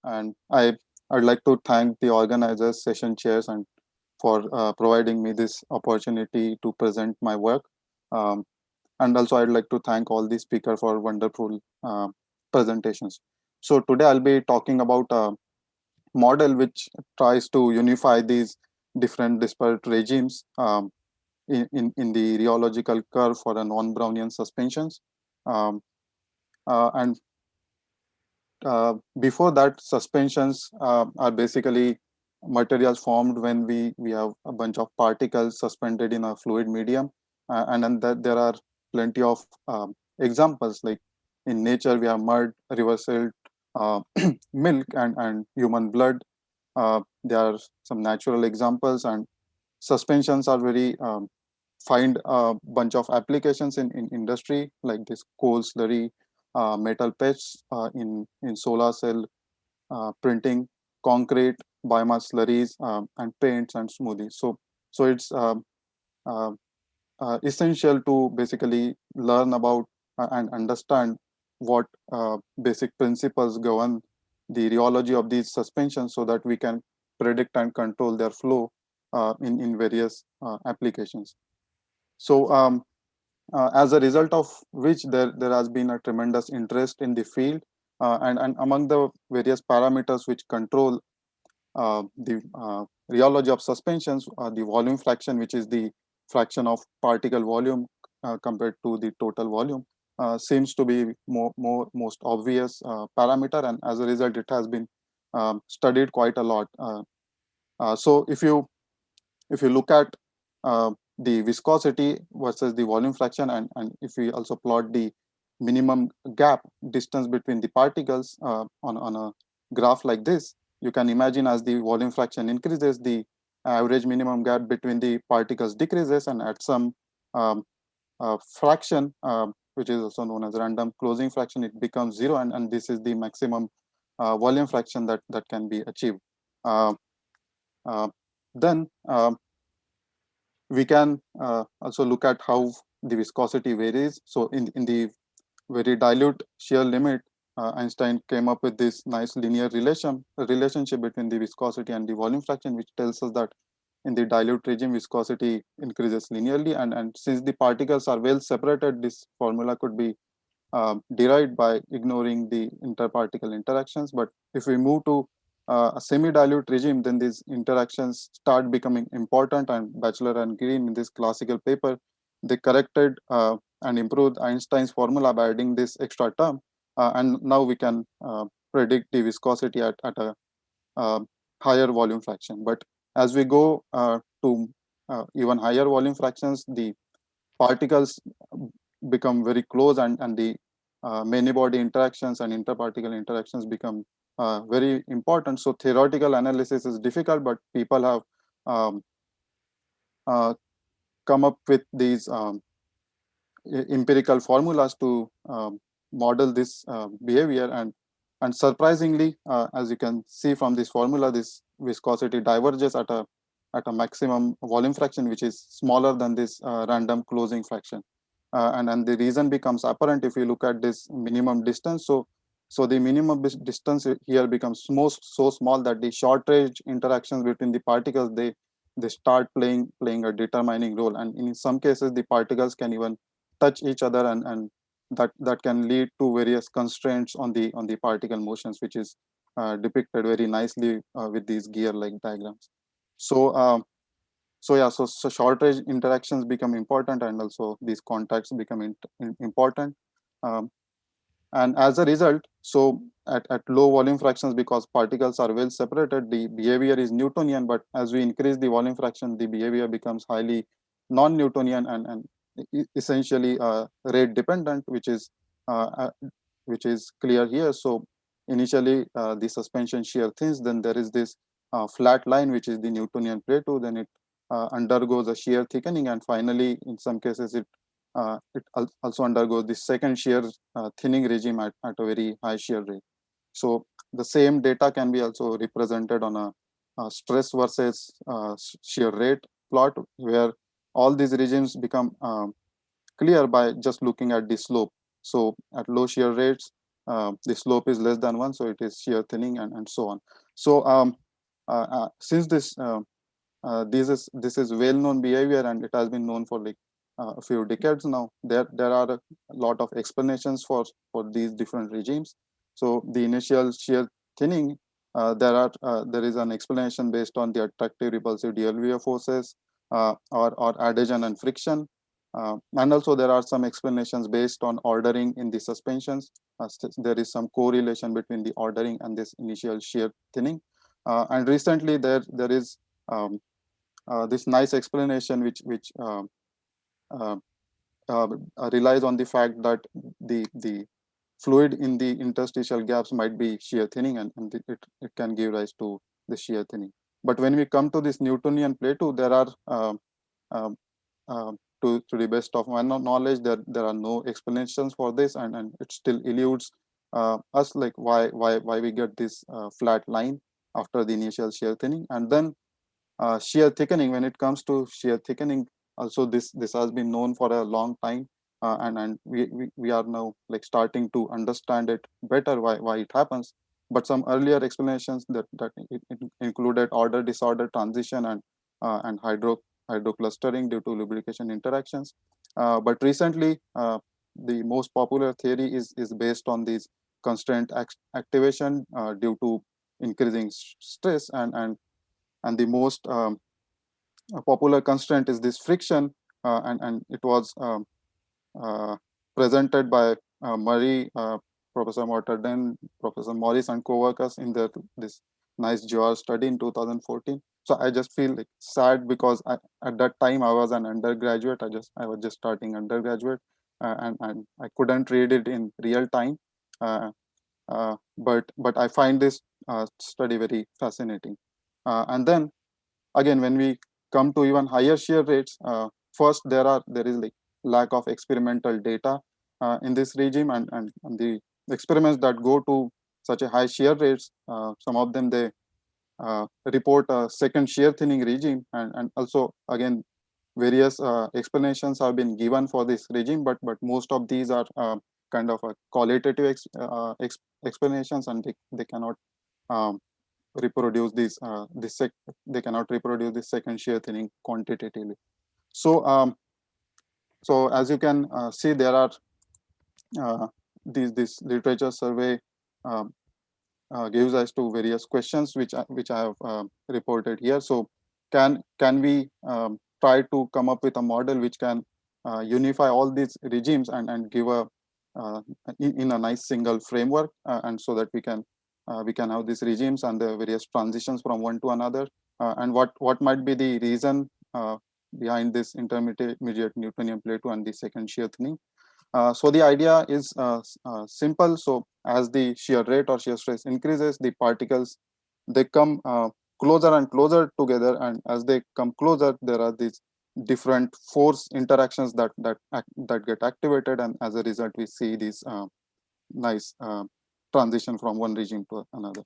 And I'd like to thank the organizers, session chairs, and for providing me this opportunity to present my work. Um, and also, I'd like to thank all the speakers for wonderful presentations. So today I'll be talking about a model which tries to unify these different disparate regimes in the rheological curve for a non-Brownian suspensions. Um, and Before that, suspensions are basically materials formed when we have a bunch of particles suspended in a fluid medium, and then that there are plenty of examples. Like in nature we have mud, river silt, uh, milk, and human blood. There are some natural examples, and suspensions are very find a bunch of applications in industry, like this coal slurry, metal patch in solar cell printing, concrete, biomass slurries, and paints and smoothies. So it's uh, essential to basically learn about and understand what basic principles govern the rheology of these suspensions, so that we can predict and control their flow in various applications. So as a result of which there has been a tremendous interest in the field, and among the various parameters which control the rheology of suspensions, the volume fraction, which is the fraction of particle volume compared to the total volume, seems to be most obvious parameter, and as a result it has been studied quite a lot. So if you look at the viscosity versus the volume fraction, and if we also plot the minimum gap distance between the particles on a graph like this, you can imagine as the volume fraction increases, the average minimum gap between the particles decreases, and at some um, fraction, which is also known as random closing fraction, it becomes zero, and this is the maximum volume fraction that can be achieved. Uh, uh, then we can also look at how the viscosity varies. So in the very dilute shear limit, Einstein came up with this nice linear relationship between the viscosity and the volume fraction, which tells us that in the dilute regime, viscosity increases linearly. And since the particles are well separated, this formula could be derived by ignoring the interparticle interactions. But if we move to a semi-dilute regime, then these interactions start becoming important. And Batchelor and Green, in this classical paper, they corrected and improved Einstein's formula by adding this extra term. And now we can predict the viscosity at a uh, higher volume fraction. But as we go to even higher volume fractions, the particles become very close, and the many body interactions and interparticle interactions become very important. So theoretical analysis is difficult, but people have um, uh, come up with these empirical formulas to model this behavior, and surprisingly, as you can see from this formula, this viscosity diverges at a maximum volume fraction which is smaller than this random closing fraction, and the reason becomes apparent if you look at this minimum distance. So the minimum distance here becomes so small that the short range interactions between the particles, they start playing a determining role, and in some cases the particles can even touch each other, and that can lead to various constraints on the particle motions, which is depicted very nicely with these gear like diagrams. So so short range interactions become important, and also these contacts become important. um, and as a result, so at low volume fractions, because particles are well separated, the behavior is Newtonian. But as we increase the volume fraction, the behavior becomes highly non-Newtonian, and essentially rate dependent, which is clear here. So initially the suspension shear thins, then there is this flat line which is the Newtonian plateau, then it undergoes a shear thickening, and finally in some cases it also undergoes the second shear thinning regime at a very high shear rate. So the same data can be also represented on a stress versus shear rate plot, where all these regimes become clear by just looking at the slope. So at low shear rates, the slope is less than 1, so it is shear thinning, and so on. So since this is well known behavior, and it has been known for like a few decades now, there are a lot of explanations for these different regimes. So the initial shear thinning, there is an explanation based on the attractive repulsive DLVF forces, or adhesion and friction, and also there are some explanations based on ordering in the suspensions. There is some correlation between the ordering and this initial shear thinning, and recently there is this nice explanation uh, relies on the fact that the fluid in the interstitial gaps might be shear thinning, and it can give rise to the shear thinning. But when we come to this Newtonian plateau, there are uh, uh, to the best of my knowledge, there are no explanations for this, and it still eludes us, like why we get this flat line after the initial shear thinning. And then shear thickening, when it comes to shear thickening, also this has been known for a long time, and we are now like starting to understand it better, why it happens. But some earlier explanations that it included order disorder transition and hydroclustering due to lubrication interactions. But recently, the most popular theory is based on these constraint activation due to increasing stress, and the most popular constraint is this friction, and it was uh, presented by Murray, Professor Mortarden, Professor Morris, and co-workers in this nice JOR study in 2014. So I just feel like sad because at that time I was an undergraduate. I was just starting undergraduate, and I couldn't read it in real time. But I find this study very fascinating. And then again, when we come to even higher shear rates, first there is like lack of experimental data in this regime, and the experiments that go to such a high shear rates, some of them they report a second shear thinning regime, and also again various explanations have been given for this regime, but most of these are kind of a qualitative explanations, and they cannot um, reproduce they cannot reproduce this second shear thinning quantitatively. So as you can see, there are this literature survey um, gives us to various questions which I have reported here. So can we try to come up with a model which can unify all these regimes and give a in a nice single framework, and so that we can have these regimes and the various transitions from one to another, and what might be the reason behind this intermediate Newtonian plateau and the second shear thinning. So the idea is simple. So as the shear rate or shear stress increases, the particles they come closer and closer together, and as they come closer, there are these different force interactions that get activated, and as a result, we see this nice transition from one regime to another.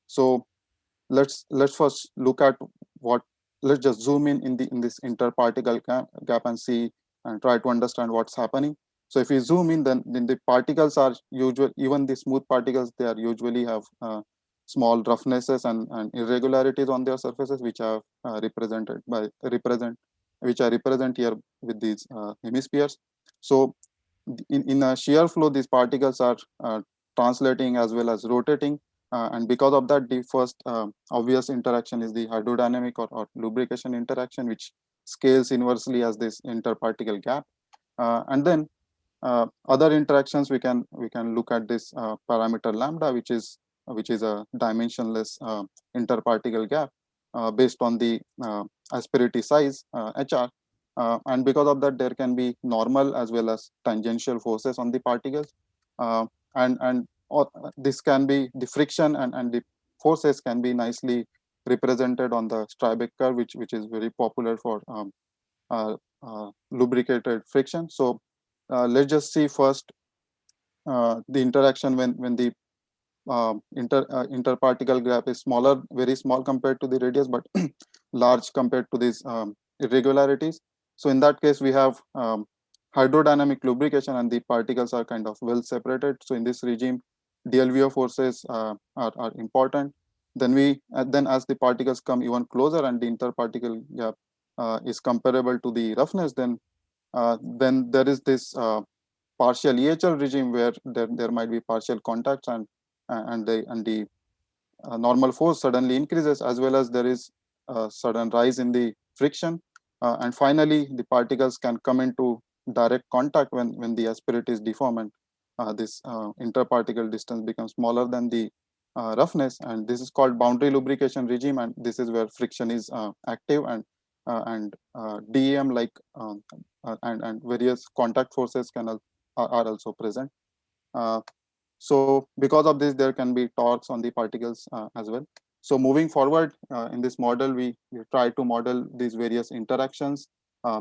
So let's first look at what. Let's just zoom in this interparticle gap and see and try to understand what's happening. So if we zoom in, then the particles are usual. Even the smooth particles, they are usually have small roughnesses and irregularities on their surfaces, which are which are represent here with these hemispheres. So in a shear flow, these particles are translating as well as rotating, and because of that, the first obvious interaction is the hydrodynamic or lubrication interaction, which scales inversely as this interparticle gap. And then other interactions, we can look at this parameter lambda, which is a dimensionless interparticle gap based on the asperity size HR. And because of that, there can be normal as well as tangential forces on the particles, and this can be the friction and the forces can be nicely represented on the Strybeck curve, which is very popular for lubricated friction. So let's just see first the interaction when the interparticle gap is smaller, very small compared to the radius, but large compared to these irregularities. So in that case, we have hydrodynamic lubrication, and the particles are kind of well separated. So in this regime, DLVO forces are important. Then as the particles come even closer and the interparticle gap is comparable to the roughness, then there is this partial EHL regime where there might be partial contacts, and the normal force suddenly increases, as well as there is a sudden rise in the friction, and finally the particles can come into direct contact when the aspirate is deformed, and this interparticle distance becomes smaller than the roughness, and this is called boundary lubrication regime, and this is where friction is active, and DEM like and various contact forces are also present. So because of this, there can be torques on the particles as well. So moving forward in this model, we try to model these various interactions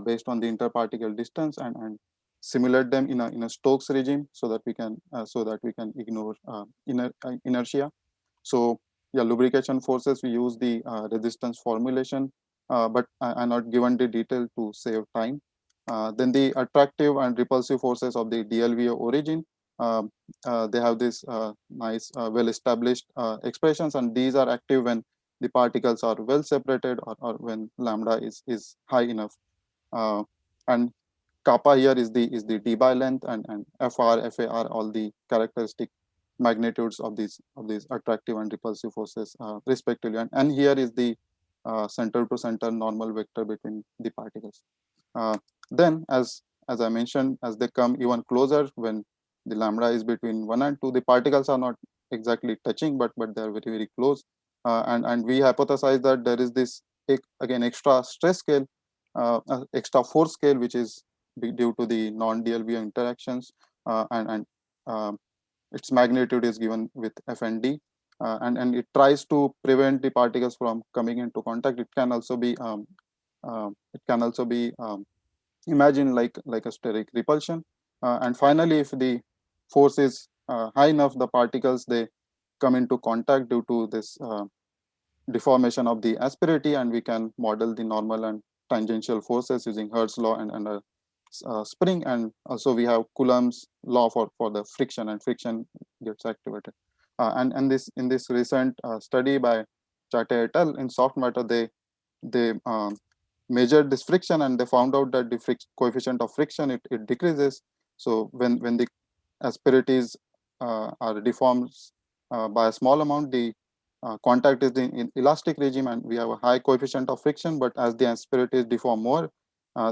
based on the interparticle distance, and simulate them in a Stokes regime, so that we can ignore inertia. So yeah, lubrication forces, we use the resistance formulation, but I'm not given the detail to save time. Then the attractive and repulsive forces of the DLVO origin, they have this nice well established expressions, and these are active when the particles are well separated, or when lambda is high enough. And kappa here is the Debye length, and FR, FAR, all the characteristic magnitudes of these attractive and repulsive forces respectively, and here is the center to center normal vector between the particles. Then as I mentioned, as they come even closer, when the lambda is between 1 and 2, the particles are not exactly touching, but they are very, very close, and we hypothesize that there is this again extra stress scale, extra force scale, which is due to the non-DLVO interactions, and its magnitude is given with FND, and it tries to prevent the particles from coming into contact. It can also be imagined like a steric repulsion, and finally, if the force is high enough, the particles, they come into contact due to this deformation of the asperity, and we can model the normal and tangential forces using Hertz law and a spring, and also we have Coulomb's law for the friction, and friction gets activated. And this in this recent study by Chate et al. In soft matter, they measured this friction, and they found out that the coefficient of friction, it decreases. So when the asperities are deformed by a small amount, the contact is in elastic regime, and we have a high coefficient of friction. But as the asperities deform more,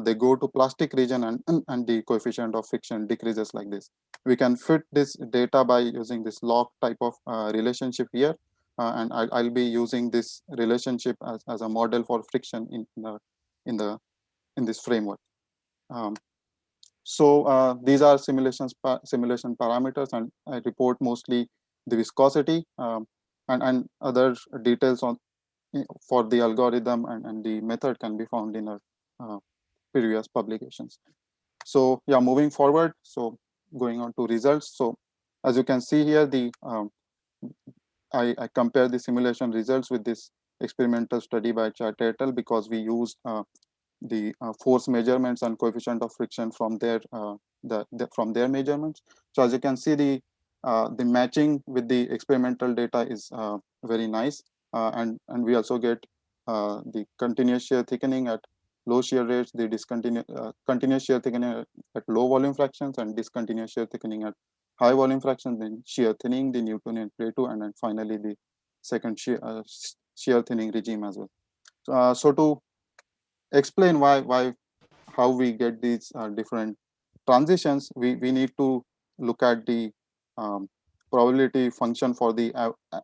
they go to plastic region, and the coefficient of friction decreases like this. We can fit this data by using this log type of relationship here, and I'll be using this relationship as a model for friction in this framework. Um, so these are simulation parameters, and I report mostly the viscosity, and other details on for the algorithm and the method can be found in our previous publications. So yeah, moving forward, so going on to results. So as you can see here, I compare the simulation results with this experimental study by Chate et al. Because we used the force measurements and coefficient of friction from from their measurements. So as you can see, the matching with the experimental data is very nice, and we also get the continuous shear thickening at low shear rates, the continuous shear thickening at low volume fractions, and discontinuous shear thickening at high volume fractions, then shear thinning, the Newtonian Plateau, and then finally the second shear thinning regime as well. So to explain how we get these different transitions, we need to look at the um, probability function for the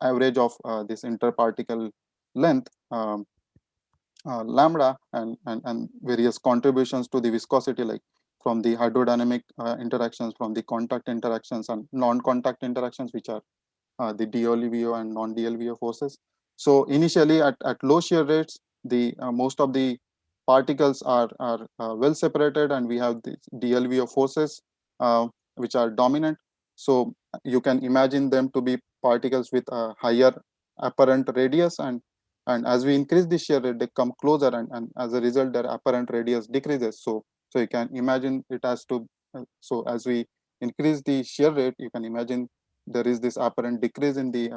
average of this interparticle length, lambda, and various contributions to the viscosity, like from the hydrodynamic interactions, from the contact interactions and non-contact interactions, which are the DLVO and non-DLVO forces. So initially at low shear rates, the most of the particles are well separated, and we have the DLVO forces which are dominant. So you can imagine them to be particles with a higher apparent radius, and as we increase the shear rate, they come closer, and as a result, their apparent radius decreases. So you can imagine it as to so as we increase the shear rate, you can imagine there is this apparent decrease in the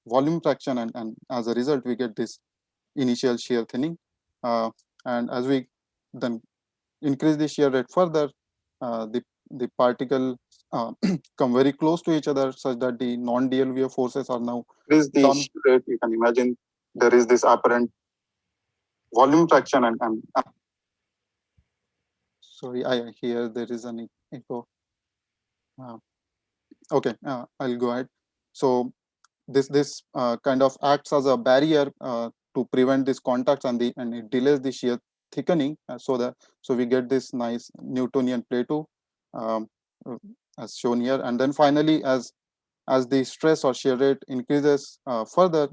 volume fraction, and as a result we get this initial shear thinning. And as we then increase the shear rate further, the particle come very close to each other, such that the non-DLVO forces are now increase the shear rate. You can imagine there is this apparent volume fraction, and sorry, I hear there is an echo. Okay, I'll go ahead. So this kind of acts as a barrier to prevent these contacts, and it delays the shear thickening, so we get this nice Newtonian plateau, um, as shown here. And then finally, as the stress or shear rate increases further,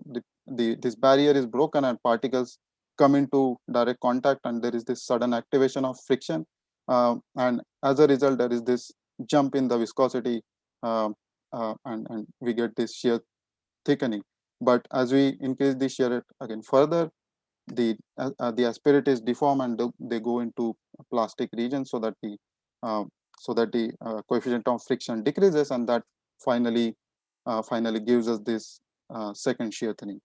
this barrier is broken and particles come into direct contact, and there is this sudden activation of friction, and as a result there is this jump in the viscosity, and we get this shear thickening. But as we increase the shear rate again further, the asperities deform, and they go into plastic region, so that the coefficient of friction decreases, and that finally gives us this second shear thinning.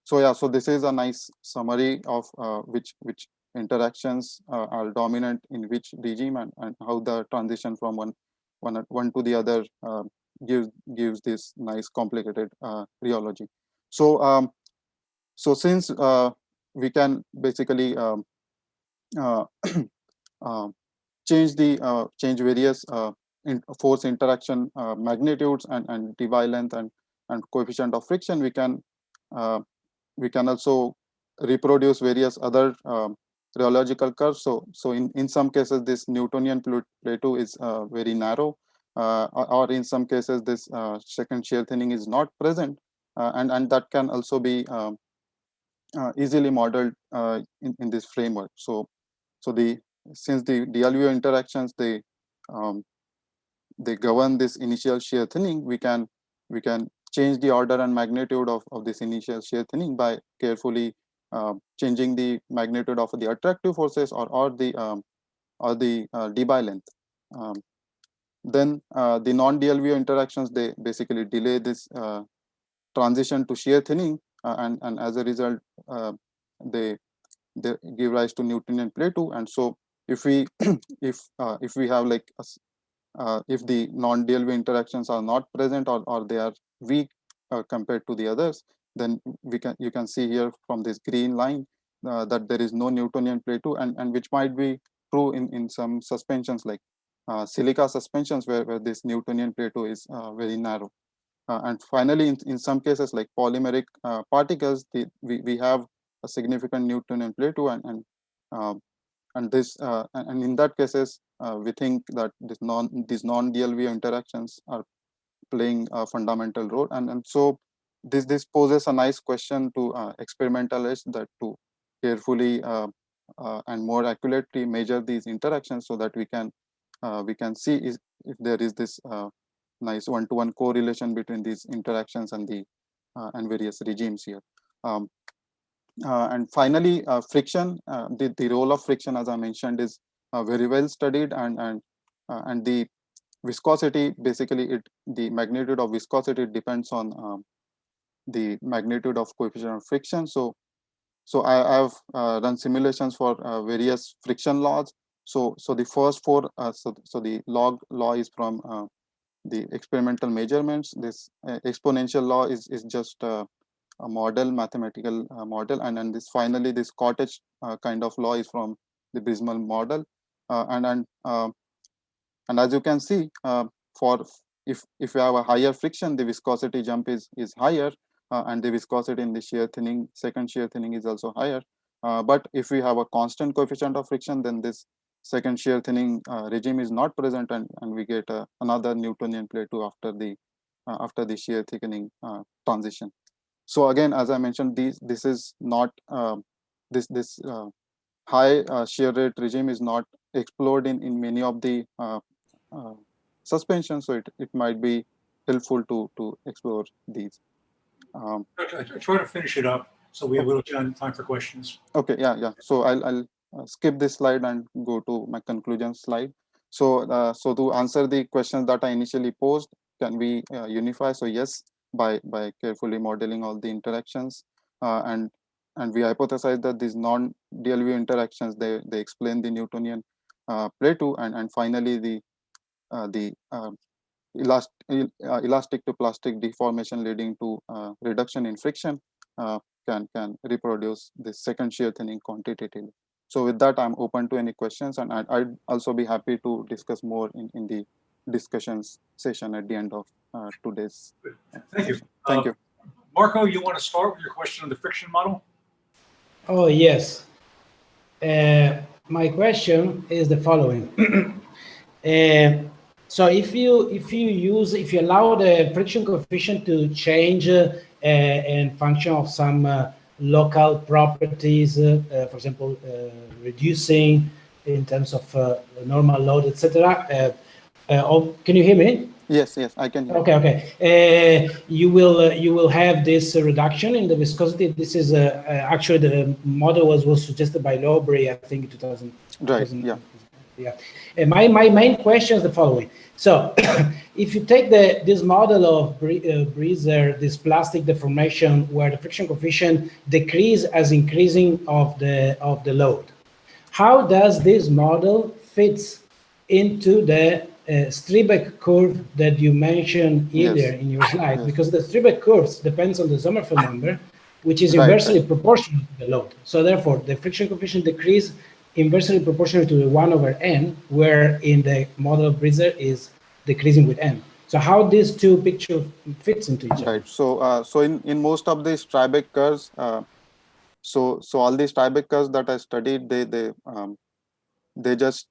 So this is a nice summary of which interactions are dominant in which regime, and how the transition from one to the other gives this nice complicated rheology. So since we can basically uh, change various force interaction magnitudes and Debye length and coefficient of friction, we can also reproduce various other rheological curves. So in some cases this Newtonian plateau is very narrow, or in some cases this second shear thinning is not present, and that can also be easily modeled in this framework. So since the DLVO interactions, they govern this initial shear thinning, we can change the order and magnitude of this initial shear thinning by carefully changing the magnitude of the attractive forces, or the Debye length. Then the non-DLVO interactions, they basically delay this transition to shear thinning, and as a result they give rise to Newtonian plateau. And so if we if we have like if the non-DLV interactions are not present, or they are weak compared to the others, then you can see here from this green line that there is no Newtonian plateau, and which might be true in some suspensions like silica suspensions, where this Newtonian plateau is very narrow. And finally, in some cases like polymeric particles, we have a significant Newtonian plateau, and in that cases we think that these non-DLVO interactions are playing a fundamental role, and so this poses a nice question to experimentalists, that to carefully and more accurately measure these interactions, so that we can see if there is this nice one-to-one correlation between these interactions and various regimes here. And finally, friction, the role of friction, as I mentioned, is very well studied, and the viscosity, basically the magnitude of viscosity depends on the magnitude of coefficient of friction. So I have run simulations for various friction laws. So the first four, so the log law is from the experimental measurements. This exponential law is just a model, mathematical model, and then finally this cottage kind of law is from the Brismal model, and as you can see, for if you have a higher friction, the viscosity jump is higher, and the viscosity in the second shear thinning is also higher. But if we have a constant coefficient of friction, then this second shear thinning regime is not present, and we get another Newtonian plateau after the shear thickening transition. So again, as I mentioned, this is not this high shear rate regime is not explored in many of the suspensions, so it might be helpful to explore these. I try to finish it up so we have a little time for questions. Okay, yeah. So I'll skip this slide and go to my conclusion slide. So to answer the questions that I initially posed, can we unify? So yes, by carefully modeling all the interactions, and we hypothesize that these non-DLV interactions, they explain the Newtonian play too, and finally the elastic to plastic deformation leading to reduction in friction can reproduce this second shear thinning quantitatively. So with that, I'm open to any questions, and I'd also be happy to discuss more in the discussions session at the end of today's Thank you. session. Thank you. Marco, you want to start with your question on the friction model? Oh, yes. My question is the following. So if you allow the friction coefficient to change in function of some local properties, for example, reducing in terms of normal load, etc. Can you hear me? Yes, I can hear. Okay. You will have this reduction in the viscosity. This is actually the model was suggested by Lowbury, I think, in 2000. Right. Yeah. My main question is the following. So, if you take this model of Breezer, this plastic deformation, where the friction coefficient decrease as increasing of the load, how does this model fits into the Strebeck curve that you mentioned earlier in your slide? Because the Strebeck curves depends on the Sommerfeld number, which is inversely proportional to the load. So therefore, the friction coefficient decrease inversely proportional to the 1/n, where in the model of Breezer is decreasing with n. So how these two pictures fits into each other? Right. So in most of the Strebeck curves, so all these Strebeck curves that I studied, they just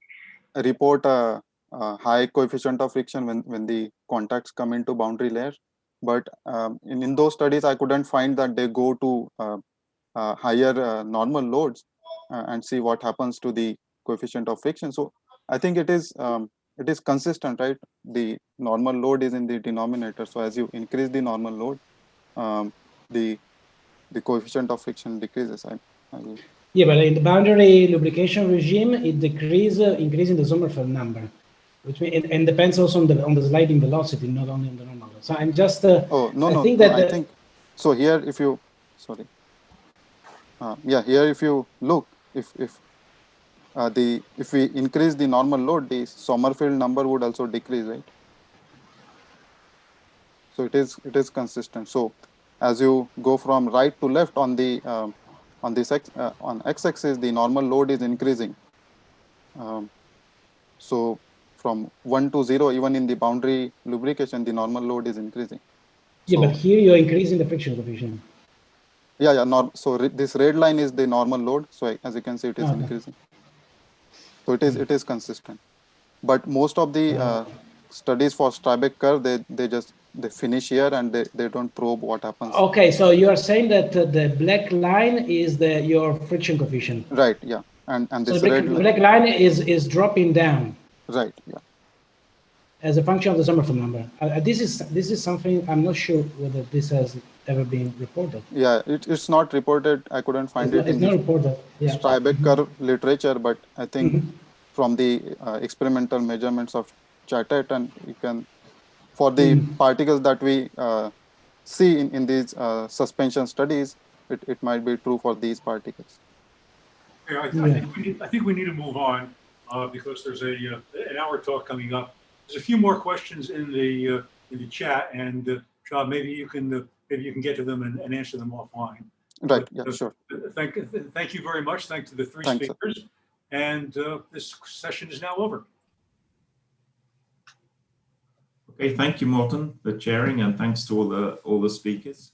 report a high coefficient of friction when the contacts come into boundary layer. But in those studies, I couldn't find that they go to higher normal loads and see what happens to the coefficient of friction. So I think it is consistent, right? The normal load is in the denominator. So as you increase the normal load, the coefficient of friction decreases. Yeah, but in the boundary lubrication regime, it increasing the Sommerfeld number, which means and depends also on the sliding velocity, not only on the normal. So I'm just. I think so. Here, if you here if you look, if we increase the normal load, the Sommerfeld number would also decrease, right? So it is consistent. So as you go from right to left on the on x-axis, the normal load is increasing. So from 1 to 0, even in the boundary lubrication, the normal load is increasing. Yeah, but here you're increasing the friction coefficient. So this red line is the normal load. So as you can see, it is increasing. So it is consistent. But most of the studies for Strebeck curve, they finish here and they don't probe what happens. Okay, so you are saying that the black line is your friction coefficient. Right. Yeah. And so this the black line is dropping down. Right. Yeah. As a function of the Sommerfeld number. This is something I'm not sure whether this has ever been reported. Yeah, it's not reported. I couldn't find it in the Strebeck curve literature, but I think from the experimental measurements of Chattet, and you can, for the particles that we see in these suspension studies, it might be true for these particles. Yeah, I think we need to move on because there's an hour talk coming up. There's a few more questions in the chat, and Shah, maybe you can get to them and answer them offline. Right. Yeah. Sure. Thank you very much. Thanks to the three speakers, and this session is now over. Okay. Thank you, Morten, for chairing, and thanks to all the speakers.